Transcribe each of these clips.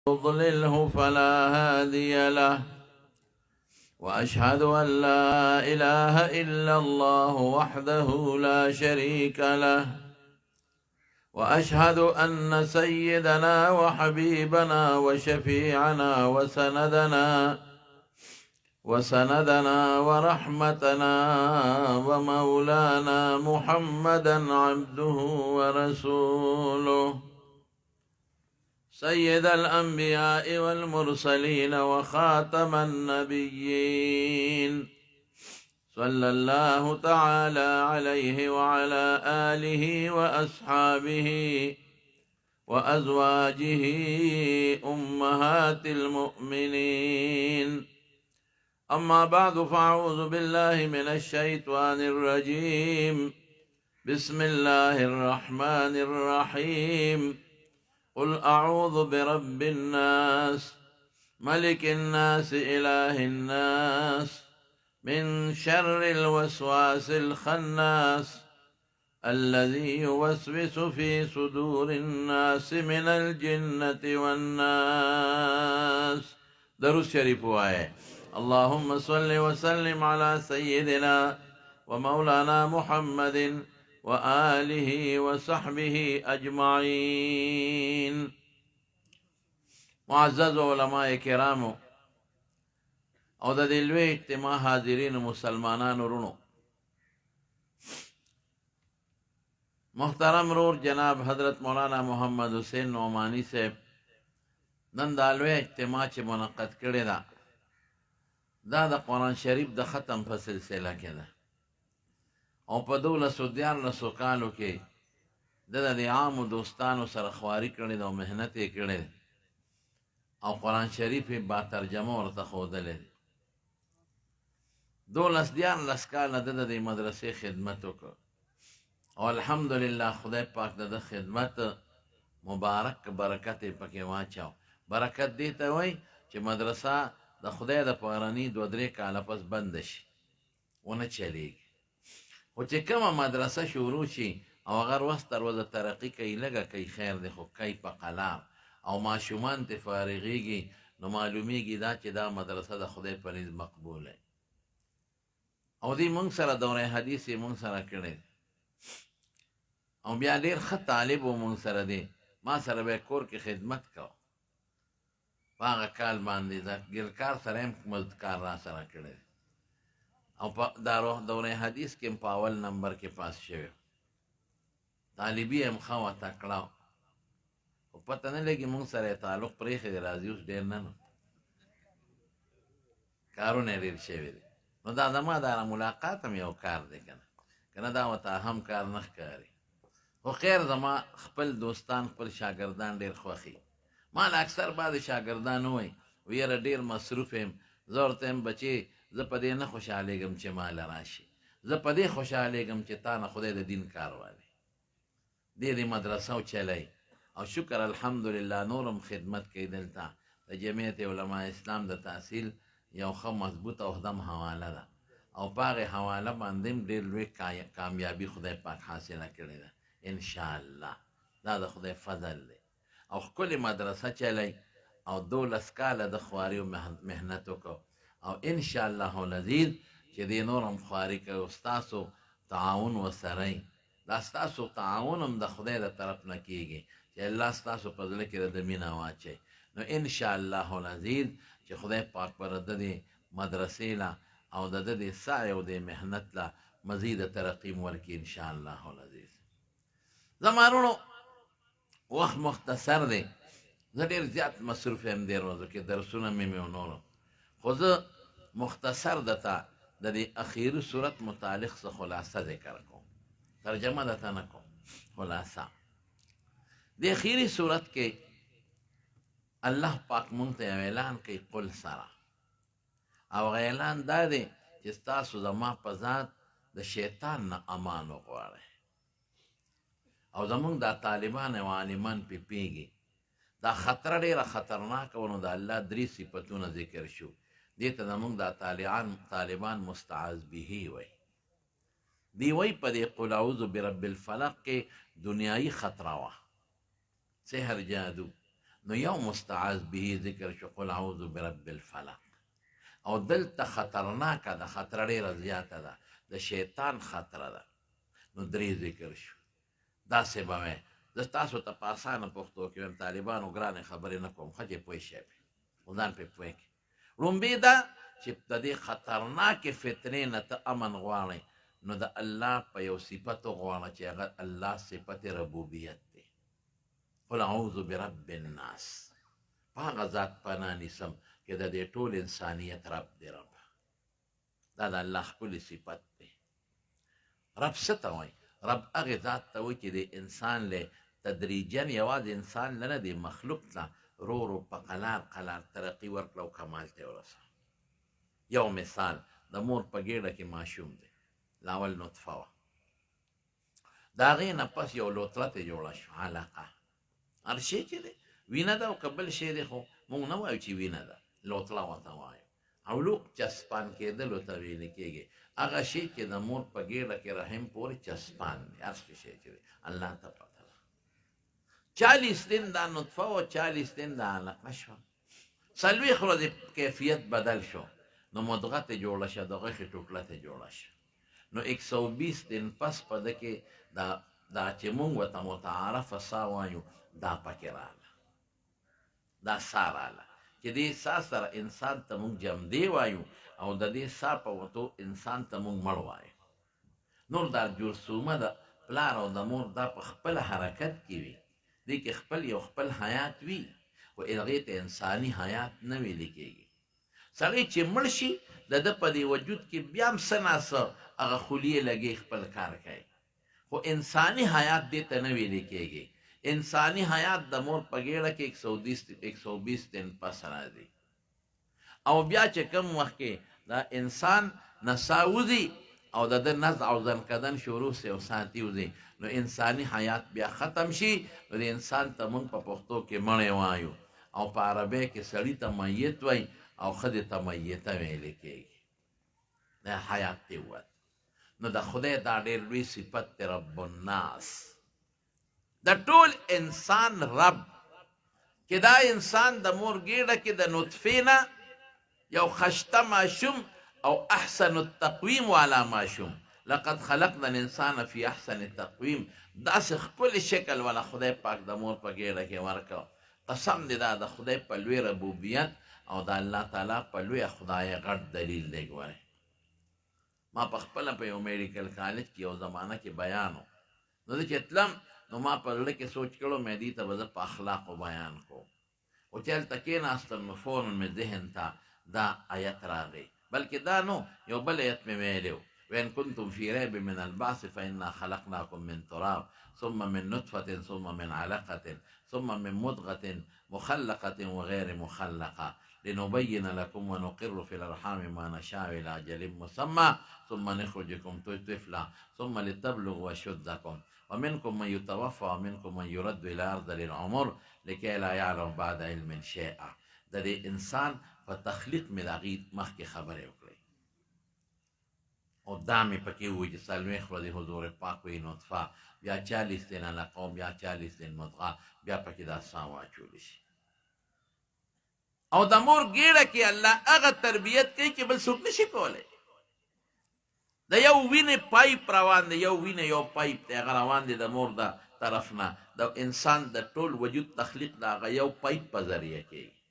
يضلله فلا هادي له، وأشهد أن لا إله إلا الله وحده لا شريك له، وأشهد أن سيدنا وحبيبنا وشفيعنا وسندنا ورحمتنا ومولانا محمدا عبده ورسوله، سيد الأنبياء والمرسلين وخاتم النبيين، صلى الله تعالى عليه وعلى آله وأصحابه وأزواجه أمهات المؤمنين. أما بعد، فأعوذ بالله من الشيطان الرجيم. بسم الله الرحمن الرحيم. قل أعوذ برب الناس، ملك الناس، إله الناس، من شر الوسواس الخناس، الذي يوسوس في صدور الناس من الجنة والناس. درود شریف وآیه. اللهم صل وسلم على سيدنا ومولانا محمد وآله وصحبه أجمعين. معزز علماء کرامو او د دې لوی اجتماع حاضرین مسلمانانو ورونو، محترم رور جناب حضرت مولانا محمد حسین نعمانی صاحب نن دا لوی اجتماع چې منعقد کړی ده، دا د قرآن شریف د ختم په سلسله کې ده او په 1214 کالو کې د عامو دوستانو سره خواري کړې ده او محنت یې کړی ده او قرآن شریف یې با ترجمه ورته ښودلی دی. 12 کاله د دې مدرسې خدمت وکړ او الحمدلله خدای پاک د خدمت مبارک برکت یې پکې واچاو. برکت دې ته وایي چې مدرسه د خدای د پاراني 2-3 کاله پس بند شي، ونه چلیږي. خو چې کومه مدرسه شروع شي او هغه ورځ تر ورځه ترقي کوي، لږه کوي خیر دی، خو کوي په قلم او ماشومان ته فارغېږي، نو معلومیږي دا چې دا مدرسه د خدای په نزد مقبوله او دې مونږ سره دوره حدیث یې مونږ سره کړی او بیا ډېر ښه طالب و مونږ سره دی. ما سره به کور کې خدمت کو په هغه کال باندې ګرکار سره هم مزدکار را سره کړی او په دوره حدیث کې په اول نمبر کې پاس شوی. طالبي هم ښه وه، تکړه خو پته نه لګي مونږ سره یې تعلق پرېښی دی، راځي اوس ډېر نه نو کارونه یې ډېر شوي دي. نو دا زما دا ملاقات هم یو کار دی که نه دا ورته هم کار نه ښکاري. خو خیر زما خپل دوستان خپل شاګردان ډېر خوښي. ما له اکثر بعضې شاګردان ووایي یاره ډېر مصروف یم، زه ورته یم بچې زه په دې نه خوشحالېږم چې ما له راشي، زه په دې خوشحالېږم چې تا نه خدای د دین کار والي، دې مدرسه چلی او شکر الحمدلله نورم خدمت کوي. دلته د جمعیت علماء اسلام د تحصیل یو ښه مضبوط او خدم حواله ده او په هغې حواله باندې هم ډېر لوی کامیابي خدای پاک حاصله کړې ده انشاءالله. دا د خدای فضل دی او ښکلې مدرسه چلی او 12 کاله د خواري او محنت وکړو او انشاءالله العزیز چې دې نور هم خواري کوي، ستاسو تعاون ورسره وي. دا ستاسو تعاون هم د خدای د طرف نه کېږي چې الله ستاسو په زړه کې د مینه واچوي. نو انشاءالله العزیز چې خدای پاک پر د دې مدرسې له او د دې سعی او د محنت له مزید ترقی ورکړي انشاءالله العزیز. زما وروڼو وخت مختصر دی، زه ډېر زیات مصروف یم دې ورځو کې، درسونه مې او نورو، خو زه مختصر درته د دې اخیري صورت متعلق څه خلاصه ذکر کوم، ترجمه درته نه کوم، خلاصه. د اخیري صورت کې الله پاک مونږ ته یو اعلان کوي قل سره، او هغه اعلان دا دی چې ستاسو زما په ذات د شیطان نه امان وغواړئ او زمونږ دا طالبان او عالمان پې پیږي. دا خطره ډېره خطرناکه و، نو د الله 3 صفتونه ذکر شو. دې ته زمونږ دا طالبان مستعاذ به وایي. دی وایي په دې قل اعوذ برب الفلق کې دنیایي خطره وه، سحر، جادو. نو یو مستعاذ به ذکر شو قل اعوذ برب الفلق او دلته خطرناکه ده خطره ډېره زیاته ده د شیطان خطره ده نو درې ذکر شو داسې به وی زه تاسو ته په اسانه پښتو کې وایم طالبانو ګرانې خبرې نه کوم ښه چې پوه شئ پرې خو ځان پرې پوه کړي لومبې ده چې د دې خطرناکې فتنې نه ته امن غواړئ نو د الله په یو صفت وغواړه چې هغه الله صفت ربوبیت دی قل اعوذ برب الناس په هغه ذات پناه نیسم چې د دې ټول انسانیت رب دی رب دا د الله ښکلی صفت دی رب څه ته وایي رب هغې ذات ته وایي چې د انسان له تدریجا یوازې انسان له نه دی مخلوق ته رو رو په قلار قلار ترقي ورکړه او کمال ته ورسوه یو مثال د مور په ګېډه کې ماشوم دی لاول نطفه وه د هغې نه پس یو لوتله ترې جوړه شوه علقه هر شی چې دی وینه ده او که بل شی دی خو موږ نه وایو چې وینه ده لوتله ورته وایو او لوک چسپان کېدلو ته ویل کېږي هغه شی چې د مور په ګېډه کې رحم پورې چسپان دی هر شی چې دی الله ته پته ده 40 دن دا نطفه و 40 دن دا علقه شوه 40 ورځې کیفیت بدل شو نو مدغه ته جوړه شه د غوښې ټوټله ته جوړه شه نو 120 دن پس په ده کې دا چې مونږ ورته متعارفه سا وایو دا پکې راغله دا سا راغله چې دې سا سره انسان ته مونږ جمدې وایو او د دې سا په وتو انسان ته مونږ مړ وایو نور دا جرثومه د پلار او د مور دا په خپل حرکت کې وي دې کې خپل یو خپل حیات وي خو هغې ته انساني حیات نه ویلې کېږي سړی چې مړ شي د ده په دې وجود کې بیا هم څه ناڅه هغه خلیې لګې خپل کار کوي خو انساني حیات دې ته نه ویلې کېږي انساني حیات د مور په ګېډه کې 120 دن پس راځي او بیا چې کوم وخت کې دا انسان نڅا وځي او د ده نزع او زنکدن شروع سي او ساتي وځي نو انساني حیات بیا ختم شي نو د انسان ته مونږ په پښتو کې مړی وایو او په عربی کې سړي ته میت وایي او ښځې ته میته ویلې کېږي دا حیات دی ووت نو د خدای دا ډېر لوی صفت دی رب الناس د ټول انسان رب چې دا انسان د مور ګېډه کې د نطفې نه یو خشته ماشوم او احسن التقویم والا ماشوم لقد خلقنا الانسان فی احسن التقویم داسې ښکلی شکل والا خدای پاک د مور په ګېډه کې ورکړ قسم دی دا د خدای په لوی ربوبیت او د الله تعالی په لوی خدای غټ دلیل دی ګورئ ما په خپله په یو میډیکل کالج کې یو زمانه کې بیان و نو زه چې تلم نو ما په زړه کې سوچ کړو مې دې ته به زه په اخلاقو بیان کوم خو چې هلته کېناستم نو فورن مې ذهن ته دا آیت راغی بلکې دا نو یو بل آیت مې ویلی و وإن كنتم في ريب من البعث فإنا خلقناكم من تراب ثم من نطفة ثم من علقة ثم من مضغة مخلقة وغير مخلقة لنبين لكم ونقر في الأرحام ما نشاء إلى أجل مسمى ثم نخرجكم طفلا ثم لتبلغوا أشدكم ومنكم من يتوفى ومنكم من يرد إلى أرض العمر لكي لا يعلم بعد علم شيئا د دې انسان په تخلیق مې د هغې مخکې خبرې وکړئ او دا مې پکې ووایي چې څلوېښت ورځې حضور پاک وایي نطفه بیا 40 دن علقه او بیا 40 دن مضغه بیا پکې دا سا واچولی شي او د مور ګېډه کې الله هغه تربیت کوي چې بل څوک نشي کولی د یو وینې پایپ روان دی یو وینې یو پایپ دی هغه روان دی د مور د طرف نه د انسان د ټول وجود تخلیق د هغه یو پایپ په ذریعه کېږي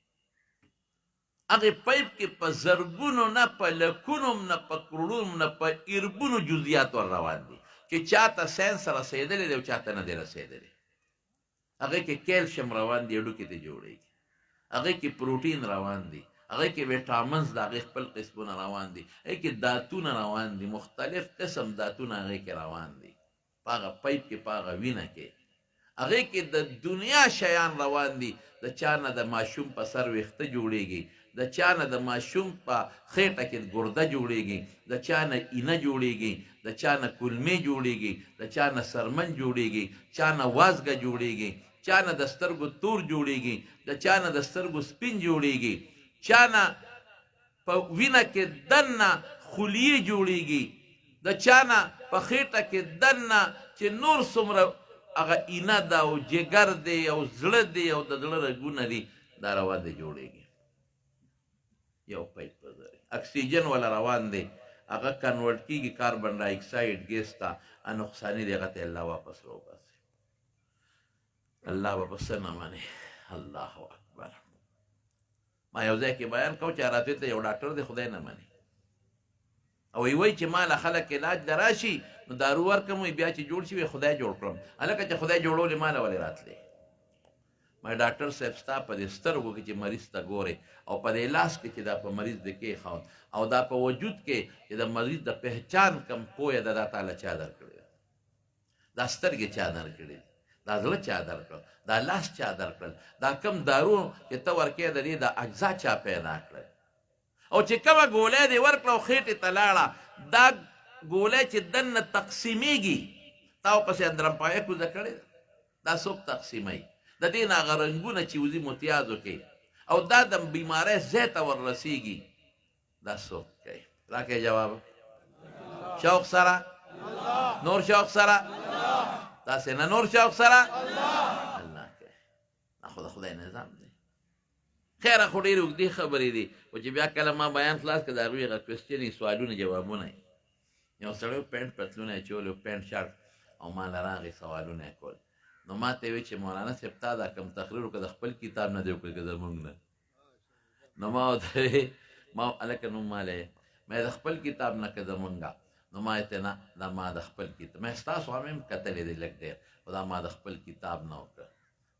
هغې پایپ کې په زرګونو نه په لکونو نه په کروړونو نه په اربونو جزیات ور روان دي چې چاته ساینس رسېدلی دی او چاته نه دی رسېدلی هغې کې کیلشیم روان دی هډوکي ته جوړېږي هغې کې پروټین روان دي هغې کې ویټامنز د هغې خپل قسمونه روان دي هغې کې داتونه روان دي مختلف قسم داتونه هغې کې روان دي په هغه پایپ کې په هغه وینه کې هغې کې د دنیا شیان روان دي د چا نه د ماشوم په سر ویښته جوړېږي د چا نه د ماشوم په خېټه کې ګرده جوړېږي د چا نه اینه جوړېږي د چا نه کلمې جوړېږي د چا نه سرمن جوړېږي چا نه وازګه جوړېږي چا نه د سترګو تور جوړېږي د چا نه د سترګو سپین جوړېږي چا نه په وینه کې دننه خلیې جوړېږي د چا نه په خېټه کې دننه چې نور څومره هغه اینه ده او جګر دی او زړه دی او د زړه رګونه دي دا روان دی جوړېږي یو پیپ په ذریعه اکسیجن ولا روان دی هغه کنورټ کېږي کاربن ډای اکساید ګیس ته نقصاني دی هغه ته الله واپس راوباسي الله به پس نه مني الله اکبر ما یو ځای کې بیان کوم چې راته ته یو ډاکټر دی خدای نه مني او وایي چې ما له خلک علاج له راشي نو دارو ورکړم بیا چې جوړ شي خدای جوړ کړم هلکه چې خدای جوړولې ما له ولې راتلې ما ډاکټر صاحب ستا په دې سترګو کې چې مریض ته ګورې او په دې لاس کې چې دا په مریض د کېښود او دا په وجود کې چې د مریض د پهچان کم پویه ده دا تاله چا درکړې ده دا سترګې چا درکړې دا زړه چا درکړل دا لاس چا درکړل دا کم دارو چې ته ورکې د دې د اجزا چا پیدا کړل او چې کومه ګولۍ دې ورکړه او خېټې ته لاړه دا ګولۍ چې دننه تقسیمېږي تا ورپسې اندرمپایه کوزه کړې ده دا څوک تقسیموي د دې نه هغه رنګونه چې وځي متیازو کې او دا د بیمارۍ ځای ته وررسېږي دا څوک کوي راکړئ جواب شوق سره نور شوق سره داسې نه نور شوق سره الله کوي دا خو د خدای نظام دی خیره خو ډېرې اوږدې خبرې دي خو چې بیا کله ما بیان خلاص کړه د هغوی هغه کوېسچن سوالونه جوابونه یې یو سړی پینټ پتلونه یې چولی پینټ شرټ او ما له راغې سوالونه یې کول نو ما ته یې وایي چې مولانا صاحب تا دا کوم تقریر وکړه د خپل کتاب نه دی وکړی که زمونږ نه نو ما ورته ما هلکه نوم مالی ما د خپل کتاب نه که زمونږه نو ما یې ته نه دا ما د خپل کتاب ما ستاسو هم هم کتلی دی لږ ډېر خو دا ما د خپل کتاب نه وکړه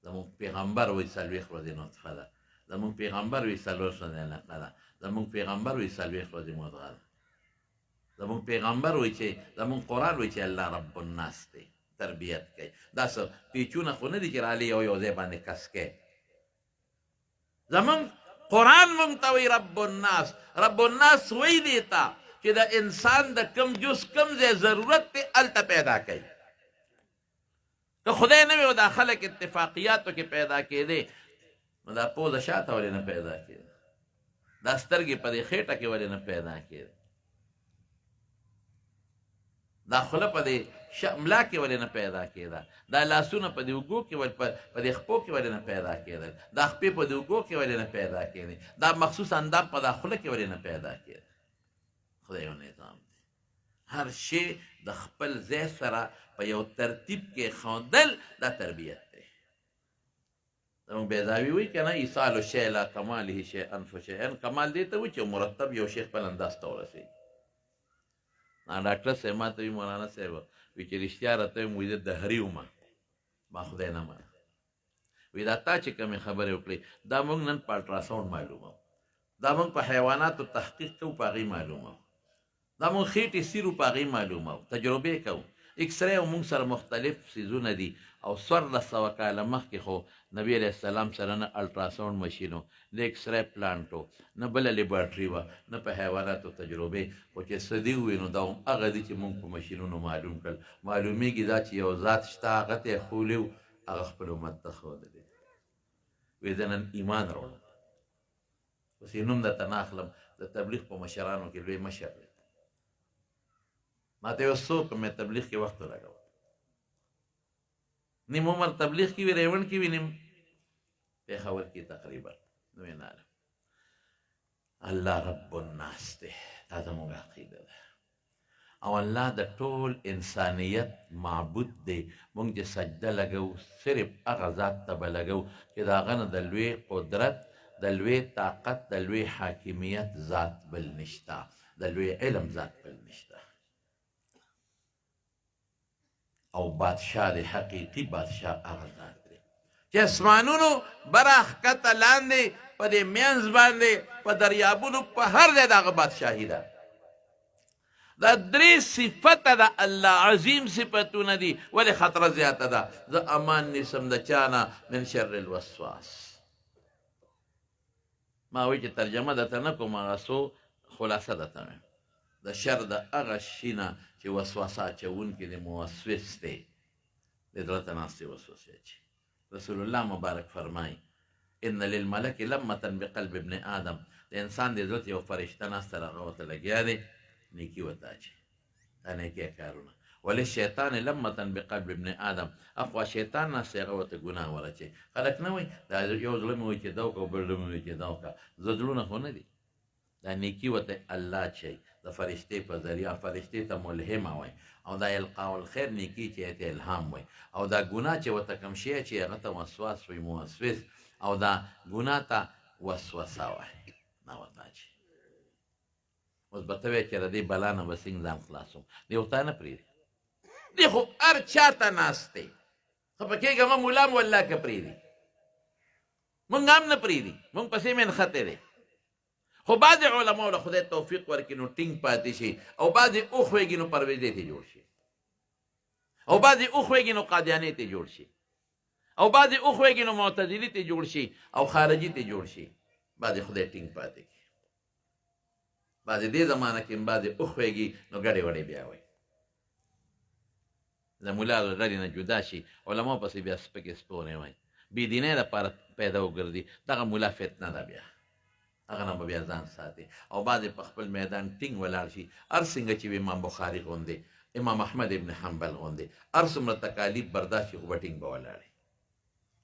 زمونږ پیغمبر وایي څلوېښت ورځې نطفه ده زمونږ پیغمبر وایي څلور ورځې نقه ده زمونږ پیغمبر وایي څلوېښت ورځې مضغه ده زمونږ پیغمبر وایي چې زمونږ قرآن وایي چې الله رب الناس دی تربیت کوي دا څه پیچونه خو نه دي چې رالې یو یو ځای باندې کس کوي زمونږ قرآن مونږ ته وایي رب الناس رب الناس وایي دی ته چې د انسان د کم جز کم ځای ضرورت دی هلته پیدا کوي که خدای نه وي او دا خلک اتفاقیاتو کې پیدا کېدی نو دا پوزه شاته ولې نه پیدا کېده دا سترګې په دې خېټه کې ولې نه پیدا کېده دا خوله په دې ملا کې ولې نه پیدا کېده دا لاسونه په دې اوږو کې په دې خپو کې ولې نه پیدا کېدل دا خپې په دې اوږو کې ولې نه پیدا کېدې دا مخصوص اندام په دا خوله کې ولې نه پیدا کېده خدای یو نظام دی هر شی د خپل ځای سره په یو ترتیب کې ښودل دا تربیت دی زموږ بیضاوي وایي که نه ایصال شی لا کماله شیئا فشیئا کمال دې ته وایي چې مرتب یو شی خپل انداز ته ورسېږي ډاکټر صاحب ما ته وي مولانا صاحب وایي چې رښتیا راته ویم وایي زه دهري ومه ما خدای نه منه وایي دا تا چې کومې خبرې وکړې دا موږ نن په الټراساونډ معلومو دا موږ په حیواناتو تحقیق کوو په هغې معلومو دا موږ خېټې سیرو په هغې معلومو تجربې کوو اکسرې او موږ سره مختلف څیزونه دي او 1400 کاله مخکې خو نبي علیه السلام سره نه الټراساونډ مشین و نه اکسرې پلانټ و نه بله لیبارټري وه نه په حیواناتو تجربې خو چې څه دي ووي نو دا هم هغه دي چې موږ په مشینونو معلوم کړل معلومیږي دا چې یو ذات شته هغه ته یې ښولي و هغه خپل امت ته ښودلی وایي زه نن ایمان راوړم اوس یې نوم درته نه اخلم د تبلیغ په مشرانو کې لوی مشر دی ما ته یو څوک مې تبلیغ کې وخت ولګاوه نیم عمر تبلیغ کې وي ریوڼ کې وي نیم پېښور کې تقریبا نو یې نه الله رب الناس دی دا زموږ عقیده ده او الله د ټول انسانیت معبود دی موږ چې سجده لګو صرف هغه ذات ته به لګو چې د هغه نه د لوی قدرت د لوی طاقت د لوی حاکمیت ذات بل نشته د لوی علم ذات بل نشته او بادشاه دی حقیقي بادشاه هغه ذات دی چې اسمانونو بره ښکته لاندې په دې منځ باندې په دریابونو په هر ځای د هغه بادشاهي ده دا درې صفته د الله عظیم صفتونه دي ولې خطره زیاته ده زه امان نیسم د چا نه من شر الوسواس ما وایي چې ترجمه درته نه کوم هغه څو خلاصه درته وایم د شر د هغه شي نه چې وسوسه اچوونکي د موسوس دی د زړه ته ناستې وسوسې اچي رسول الله مبارک فرمایي ان للملک لمة بقلب ابن آدم د انسان د زړه یو فرشته ناسته هغه ورته لګیا دی نیکي ورته اچي دا نیکي کارونه وللشیطان لمة بقلب ابن آدم اخوا شیطان ناستی هغه ورته ګناه ورچوي خلک نه وایي دا یو زړه مې وایي چې دا وکړه بل زړه مې وایي چې دا وکړه زړونه خو نه دي دا نیکي ورته الله چي د فرشتې په ذریعه فرشتې ته ملهمه وایي او دا القاء الخیر نیکي چې ته الهام وایي او دا ګناه چې ورته کوم شی چې هغه ته وسواس وایي موسوس او دا ګناه ته وسوسه وایي نه ورته چې اوس به ته وایې چې د دې بلا نه به څنګه ځان خلاصوم دی خو تا نه پرېږدي دی خو هر چا ته ناست دی خفه کېږه مه ملا م والله که پرېږدي مونږ هم نه پرېږدي مونږ پسې منښتې دی خو بعضې علماو له خدای توفیق ورکړي نو ټینګ پاتې شي او بعضې وښویږي نو پرویزې ته جوړ شي او بعضې وښویږي نو قادیانې ته جوړ شي او بعضې وښویږي نو معتزلي ته جوړ شي او خارجي ته جوړ شي بعضې خدای ټینګ پاتې کړي بعضې دې زمانه کې بعضې وښویږي نو ګډې وډې بیا وایي د ملا له ډلې نه جدا شي علماو پسې بیا سپکې سپورې وایي بېدینۍ لپاره پیدا وګرځي دغه ملا فتنه ده بیا هغه نه به بیا ځان ساتي او بعضې په خپل میدان ټینګ ولاړ شي هر څنګه چې امام بخاري غوندې امام احمد ابن حنبل غوندې هر څومره تکالیف برداشت شي خو به ټینګ به ولاړي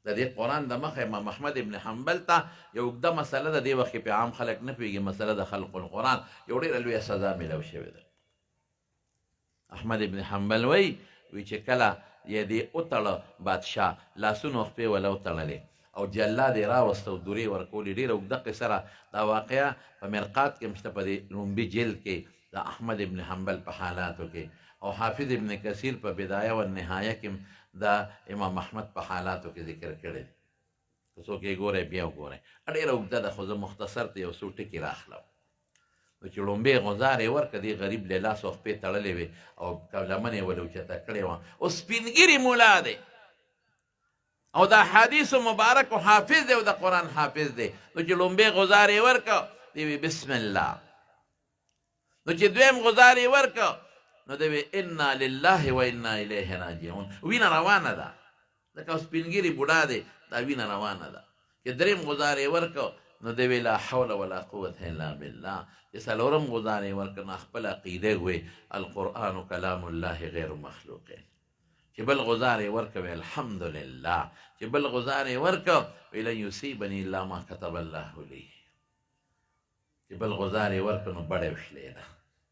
د دې قرآن د مخه امام احمد ابن حنبل ته یو اوږده مسله ده دې وخت کې په عام خلک نه پوهېږي مسله د خلق القرآن یو ډېره لویه سزا میلاو شوې ده احمد ابن حنبل وایي چې کله یې دې وتړه بادشاه لاسونه خپې وله وتړلې او جلاد یې راوسته او دورې ورکولې ډېره اوږده قصه ده دا واقعه په مرقات کې هم شته په دې لومبي جلد کې د احمد ابن حنبل په حالاتو کې او حافظ ابن کثیر په بدایه و نهایه کې د امام احمد په حالاتو کې ذکر کړی که څوک یې ګورئ بیا وګورئ ډېره اوږده ده خو زه مختصر ته یو څو ټکي راخلم نو چې لومبۍ غوزار یې ورکړه دې غریب له لاس او خپې تړلې وې او لمن یې ولې اوچته کړې وه اوس سپینګیري ملا دی او د احادیثو مبارک و حافظ دی او د قرآن حافظ دی نو چې لومبۍ غوزار یې ورکړه دی وی بسم الله نو چې دویم غوزار یې ورکړه نو دی وی انا لله و انا الیه راجعون وینه روانه ده لکه سپینګیري بوډا دی دا وینه روانه ده چې دریم غوزار یې ورکړه نو دی وی لا حول ولا قوة الا بالله چې څلورم غوزار یې ورکړه نو خپل عقیده وی القرآن کلام الله غیر مخلوق چې بل غزار یې ورکه وی الحمدلله چې بل غزار یې ورکه وی لن یصیبني الا ما کتب الله لی چې بل غزار یې ورکه نو بړې وشلې ده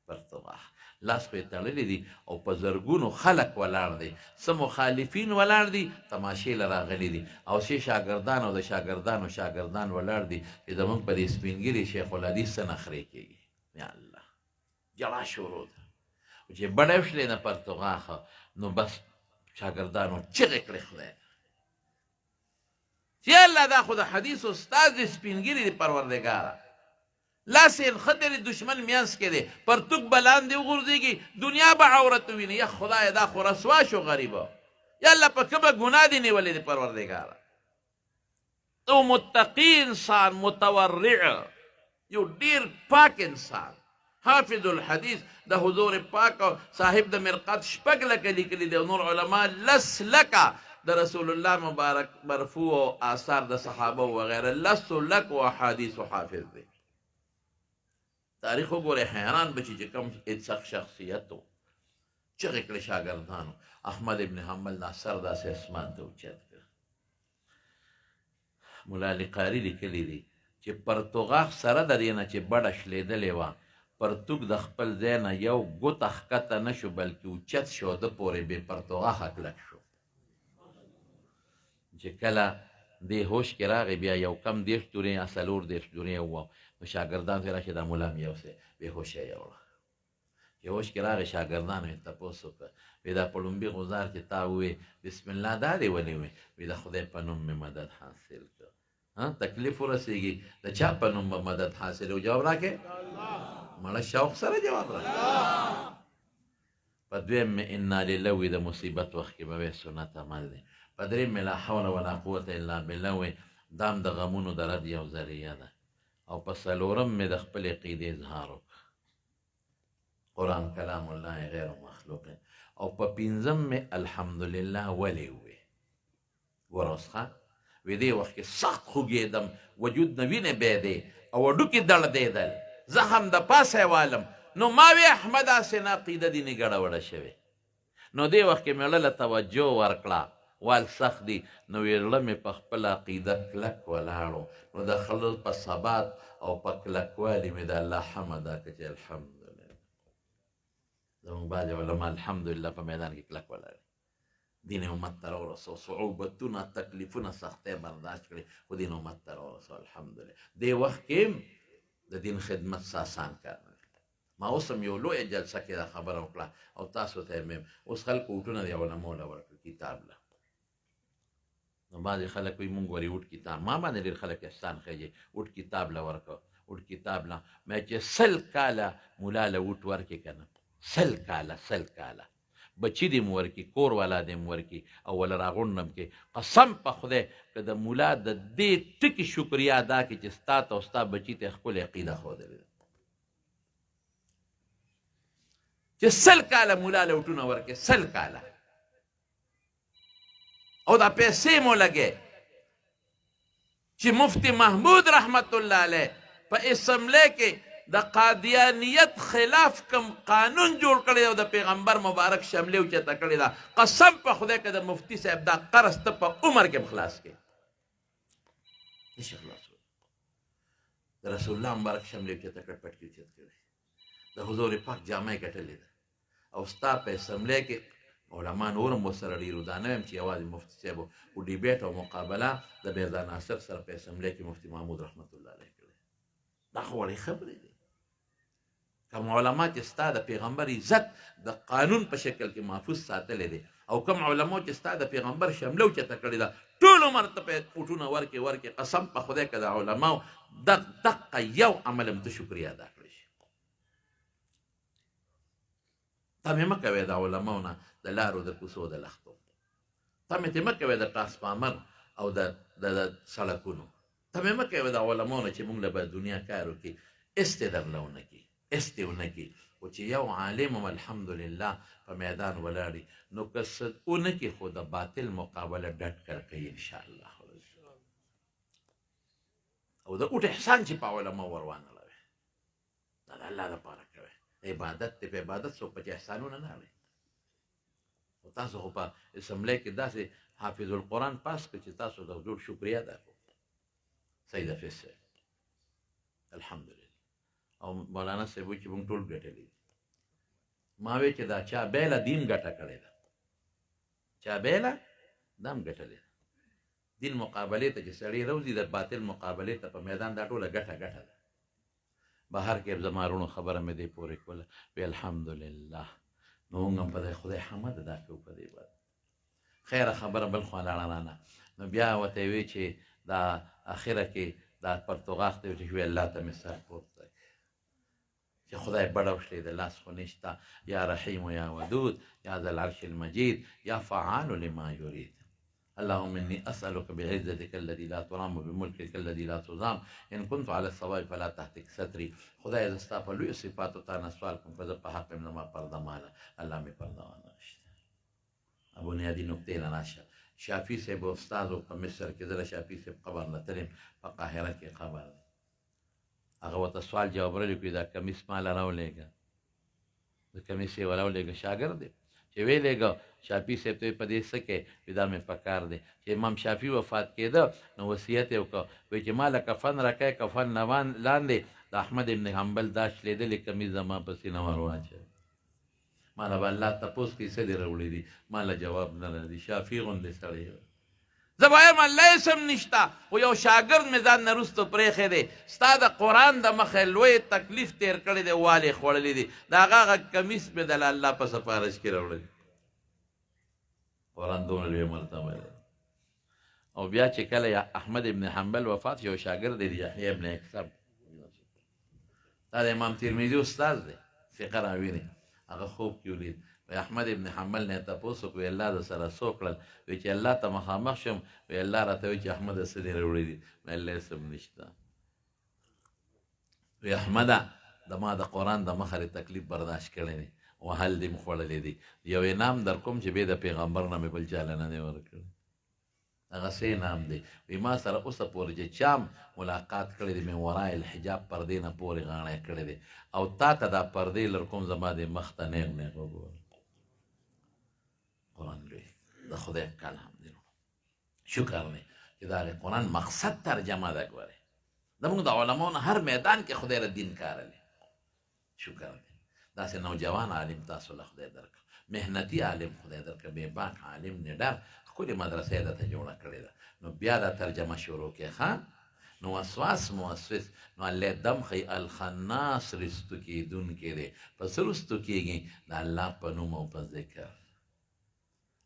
پرتواه لاس خو یې تړلې دي او په زرګونو خلک ولاړ دي څه مخالفین ولاړ دي تماشې له راغلي دي او څه شاګردان او د شاګردانو شاګردان ولاړ دي چې زمونږ په دې سپینګیري شیخ الحدیث څه نخرې کېږي یا الله جړا شروع ده چې بړې وشلې نه پرتوغاخه نو بس شاگردانو چغې کړې خدای چې الله دا خو د حدیث استاد د سپینګیري د پروردګاره لاس یې نښتی د دشمن میانځ کې دی پرتوګ به لاندې وغورځېږي دنیا به عورت وویني یا خدایه دا خو رسوا شو غریبه یا الله په کومه ګناه دې نیولې د پروردګاره تو متقي انسان متورع یو ډېر پاک انسان حافظ الحدیث د حضور پاک صاحب د مرقات شپږ لکه لیکلي دی نور علما لس لکه د رسول الله مبارک مرفوع آثار د صحابه وغیره لس لک و احادیث حافظ دی تاریخ وګورئ حیران به چې کوم سخت شخصیت و چغې کړې شاګردانو احمد ابن حنبل دا سر داسې اسمان ته اوچت کړ ملا علي قاري لیکلي دي چې پرتوغاښ سره د دې نه چې بډه شلېدلې وه پرتوګ د خپل ځای نه یو ګوته ښکته نه شو بلکې اوچت شو ده پورې بې پرتوغاښه کلک شو چې کله دې هوش کې راغی بیا یو کم 10 دورې یا 4 دورې ووه نو شاګردان ته راشي دا ملا م یوسې بېهوشه یې وړه چې هوش کې راغی شاګردانو یې تپوس وکړه وی دا په لومبي غزار کې تا ووې بسم الله دا دې ولې وې وی د خدای په نوم مې مدد حاصل کړ تکلیف ورسېږي د چا په نوم به مدد حاصل و جواب راکې مړه شوق سره جواب راکړه په دویم مې انا لله وی د مصیبت وخت کې به وی سنت عمل دی په دریم مې لا حول ولا قوة الا بالله وی دام د غمونو د رد یو ذریعه ده او په څلورم مې د خپل عقیدې اظهار وکړ قرآن کلام الله غیر مخلوق او په پنځم مې الحمدلله ولې وی ګوره اوس ښه وی دې وخت کې سخت خوږېدم وجود نه وینې بېدې او هډوکي دړدېدل زخم د پاسه یې والم نو ما وی احمد هسې نه عقیده دې نه ګډوډه شوې نو دې وخت کې مې زړه له توجه ورکړه وال سخت دي نو یې زړه مې په خپله عقیده کلک ولاړو نو د خلل په ثبات او په کلکوالي مې د الله حمد ادا کړه چې الحمدلله زموږ بعضې علما الحمدلله په میدان کې کلک ولاړ دین امت ته راورسو صعوبتونه تکلیفونه سختۍ برداشت کړي خو دین امت ته راورسو الحمدلله دې وخت کې د دین خدمت څه آسان کار نه دی ما اوس هم یو لویه جلسه کې دا خبره وکړه او تاسو ته یې اوس خلکو وټونه د علماو له ورکړه کتاب له نو بعضې خلک وایي مونږ ورې وټ کتاب ما باندې ډېر خلک احسان خیجي وټ کتاب له ورکړه وټ کتاب له مې چې 100 کاله مولا له وټ ورکې که نه 100 کاله بچی دې م ورکي کور والا دې م ورکي او ولا راغونډم کې قسم په خدای که د مولا د دې ټکي شکریا ادا کړي چې ستا ته او ستا بچي ته ښکلې عقیده ښودلې ده چې 100 کاله مولا له وټونه ورکې 100 کاله او دا پیسې مو لګې چې مفتی محمود رحمت الله علیه په اسمبلی کې د قادیانیت خلاف کم قانون جوړ کړی او د پیغمبر مبارک شملې اوچته کړې ده قسم په خدای که د مفتی صاحب دا قرض ته په عمر کې خلاص کړې نشي خلاصولی د رسول الله مبارک شملې اوچته کړ پټ کې اوچت کړی د حضور پاک جامه یې ګټلې ده او ستا په اسمبلی کې علما نور هم ورسره ډېر دا نه یم چې یوازې مفتي صاحب و ډیبیټ او مقابله د میرزا ناصر سره په اسمبلی کې مفتي محمود رحمت الله علیه کړی دا خو وړې خبرې دي کوم علما چې ستا د پیغمبر عزت د قانون په شکل کې محفوظ ساتلی دی او کوم علما چې ستا د پیغمبر شمله اوچته کړې ده ټول عمر ته په پوټونه ورکې قسم په خدای که د علماو دقه یو عمل هم ته شکریا ادا کړی شي تمې مه کوې د علماو نه د لارو د کوڅو د لښتو تمې مه کوې د ټرانسفارمر او د سړکونو تمې مه کوې د علماو نه چې موږ له به دنیا کار وکړي استې درله ونه کړي استې ونه کړي خو چې یو عالم هم الحمدلله په میدان ولاړي نو که څه ونه کړي خو د باطل مقابله ډډ کر کوي انشاءالله او د اوټ احسان چې په علماو ور وانغړوي دا د الله دپاره کوي عبادت دی په عبادت څوک پکې احسانونه نه اړوي خو تاسو خو په اسمبلی کې داسې حافظ القرآن پاس کړه چې تاسو د حضور شکریا ادا کړو سید حفیظ صاحب الحمدلله او مولانا صاحب وایي چې موږ ټول ګټلي دي ما وایي چې دا چا بیله دین ګټه کړې ده چا بیله دا هم ګټلې ده دین مقابلې ته چې سړی روځي د باطل مقابلې ته په میدان دا ټوله ګټه ده بهر کې زما وروڼو خبره مې دې پورې کوله وی الحمدلله نو موږ هم په خدای حمد ادا کوو په دې باندې خیره خبره بل خوا لاړه رانه نو بیا ورته وی چې دا اخره کې دا پرتوغاښ ته چې الله ته مې سر پورته چې خدای بڑا وشلی د لاس خو نشته یا رحیم یا ودود یا ذا العرش المجید یا فعال لما یرید اللهم اني اسالك بعزتك الذي لا ترام وبملكك الذي لا تضام ان كنت على الصواب فلا تهتك ستري خدای ز ستا په لوی صفاتو تا نه سوال کوم په په حق مې ما پرده ماله الله مې پرده ونه نشته ابو نیادي نقطې نه راشه شافعي صاحب استاد په مصر کې زه شافعي صاحب قبر نه تلم په قاهره کې قبر هغه ورته سوال جواب ولیکي دا کمیس ماله راولېږه د کمیس یې وراولېږه شاګرد دی چې ویلېږه شافعي صاحب ته په دې څه کې دا مې پکار دی چې امام شافعي وفات کېده نو وصیت یې وکړه وایي چې ما له کفن راکړی کفن لاندې د احمد ابن حنبل دا شلېدلې کمیس زما په سینه ور واچوي ما له به الله تپوس کوي څه دې راوړي دي ما له جواب نه راځي شافعي غوندې سړی زه وایم الله اسم نشته خو یو شاګرد مې ځان نه وروسته پرېښی دی ستا د قرآن د مخې لوی تکلیف تېر کړی دی والې خوړلی دي د هغه کمیس مې د الله په سفارش کې راوړلی قرآن دومره لوی مرتبه دی او بیا چې کله احمد ابن حنبل وفات یو شاګرد دی یحیی ابن اکثر دا د امام ترمذي استاد دی فقه راویني هغه خوب کې ولید وی احمد ابن حنبل نه تپوس وکړو الله د سره څه وکړل وی چې الله ته مخامخ شم وی الله راته وی چې احمد څه دې راوړي دي وی الله اسم نشته وی احمده د ما د قرآن د مخه تکلیف برداشت کړی دی وهل دې م خوړلی دی یو انعام در کوم چې بې د پیغمبر نه مې بل چاله نه دی ورکړی هغه څه انعام دی وی ما سره اوسه پورې چې چام ملاقات کړی دی مې ورای الحجاب پردې نه پورې غاڼی کړی دی او تا ته دا پردې لر کوم زما د مخ ته نیغ نیغ وګوره قرآن لوی د خدای کلام دی شکر دی چې دا قرآن مقصد ترجمه ده ګوره زموږ د علماو نه هر میدان کې خدای له دین کاروي شکر دی داسې نوجوان عالم تاسو له خدای درکړه محنتي عالم خدای درکړه بې باک عالم نډر ښکلې مدرسه یې درته جوړه کړې ده نو بیا دا ترجمه شروع کې ښه نو وسواس موسوس نو الله دم خی الخناس رستو کېدونکی دی پس رستو کېږي د الله په نوم او په ذکر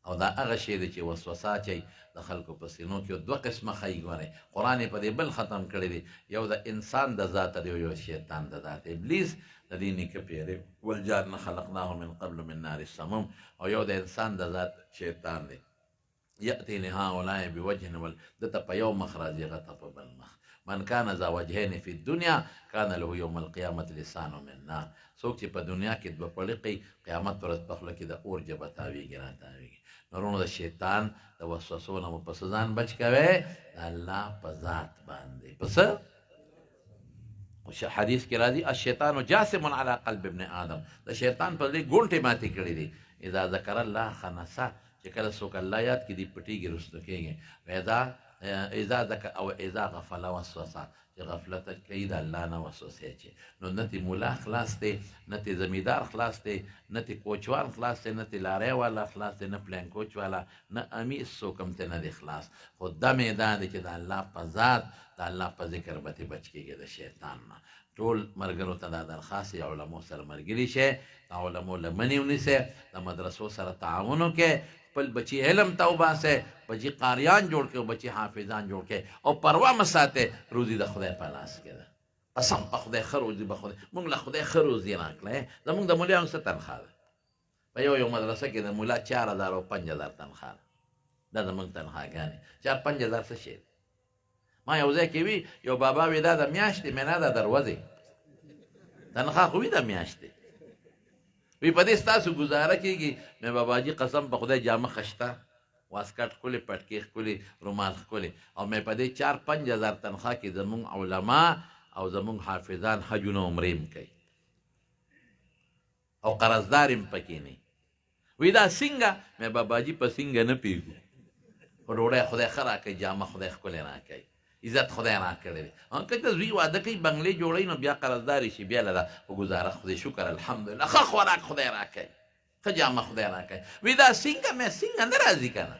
او دا هغه شی دی چې وسوسه اچوي د خلکو په سینو کې دوه قسمه ښایي ګورئ قرآن یې په دې بل ختم کړی دی یو د انسان د ذاته دی یو شیطان د ذات ابلیس د دې نیکه پیری والجان خلقناه من قبل من نار السموم او یو د انسان د ذات شیطان دی یأتی لهؤلاء بوجه دته په یو مخ راځي هغه ته په بل مخ من کان ذا وجهین فی الدنیا کان له یوم القیامت لسان من نار څوک چې په دنیا کې دوه پړقې قیامت پر ورځ په خوله کې د اور ژبه تاویږي راتاویږي نورونو د شیطان د وسوسو نه مو پس ځان بچ کوئ د الله په ذات باندې پس حدیث کې راځي الشیطان جاسم علی قلب ابن آدم د شیطان په دې ګونټې ماتې کړې دي اذا ذکر الله خنسه چې کله څوک الله یاد کړي پټیږي رستو کېږي اذا ذکر او اذا غفل وسوسه چې غفلت کوي د الله نه وسوسې چې نو نه تی مولا خلاص دی نه تی زمیندار خلاص دی نه تی کوچوان خلاص دی نه تی لارې والا خلاص دی نه پلان کوچ والا نه امیس څوک هم ته نه دی خلاص خو دا میدان دی چې د الله په ذات د الله په ذکر به تی بچ کېږي د شیطان نه ټول ملګرو ته دا درخواست یې علماو سره ملګري شئ د علماو لمنې ونیسئ د مدرسو سره تعاون وکړئ خپل بچی علم ته وباسئ بچی قاریان جوړ کړئ بچی حافظان جوړ کړئ او پروا مه ساتئ روزي د خدای په لاس کې ده قسم په خدای ښه روزي به خدای موږ له خدای ښه روزي راکړی زموږ د مولیانو څه تنخواه ده په یو مدرسه کې د مولا 4000 او 5000 تنخواه ده دا زموږ تنخواهګانې 4-5000 څه شی ما یو ځای کې وي یو بابا وي دا د میاشتې مې نه ده دروازې تنخواه خو وي د میاشتې وی په دې ستاسو ګزاره کېږي مې باباجي قسم په خدای جامه خشته واسکټ ښکلې پټکې ښکلې رومال ښکلې او مې په دې 4-5 هزار تنخواه کې زمونږ علما او زمونږ حافظان حجونه عمرې هم کوي او قرضدار هم پکې نه وی دا څنګه مې باباجي په څنګه نه پیږو خو ډوډۍ خدای ښه راکوي جامه خدای ښکلې راکوي عزت خدای راکړی دی که ته زوی واده کوي بنګلې جوړوي نو بیا قرضداري شي بیا له ده په ګزاره خدای شکر الحمدلله ښه خوراک خدای راکوي ښه جامه خدای راکوي وی دا څنګه مې څنګه نه راځي که نه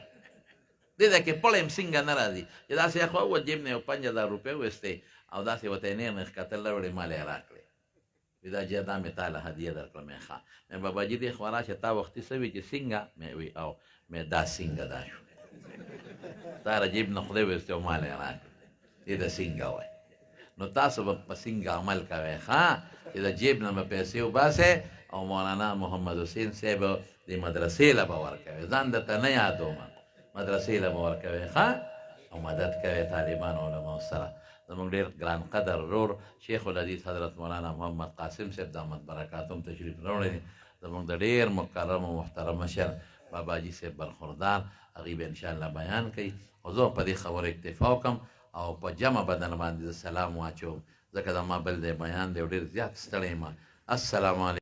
دې ده کې پړی م څنګه نه راځي چې داسې خو ووت جیب نه یو 5000 روپۍ ویستې او داسې ورته یې نه ښکتل راوړې مال یې راکړې وی دا جه دا مې تا له هدیه درکړه مې ښه مې باباجي دې خوا راشه تا وختي څه وي چې څنګه مې وی او مې دا څنګه دا شو تا را جیب نه خدای ویستې او مال یې راکړه دې د څنګه وای نو تاسو به په څنګه عمل کوئ ښه چې د جیب نه به پیسې وباسئ او مولانا محمد حسین صاحب د مدرسې له به ورکوئ ځان درته نه یادوم مدرسې له به ورکوئ ښه او مدد کوئ طالبانو علماو سره زموږ ډېر ګران قدر ورور شیخ الحدیث حضرت مولانا محمد قاسم صاحب دامت برکاتهم تشریف راوړی دي زموږ د ډېر مکرم او محترم مشر باباجي صاحب برخوردار هغوی به انشاءالله بیان کوي او زه په دې خبرو اکتفا وکړم او په جمع بدن باندې سلام واچوم ځکه زما بل دی بیان دی او ډېر زیات ستړی یم السلام علیکم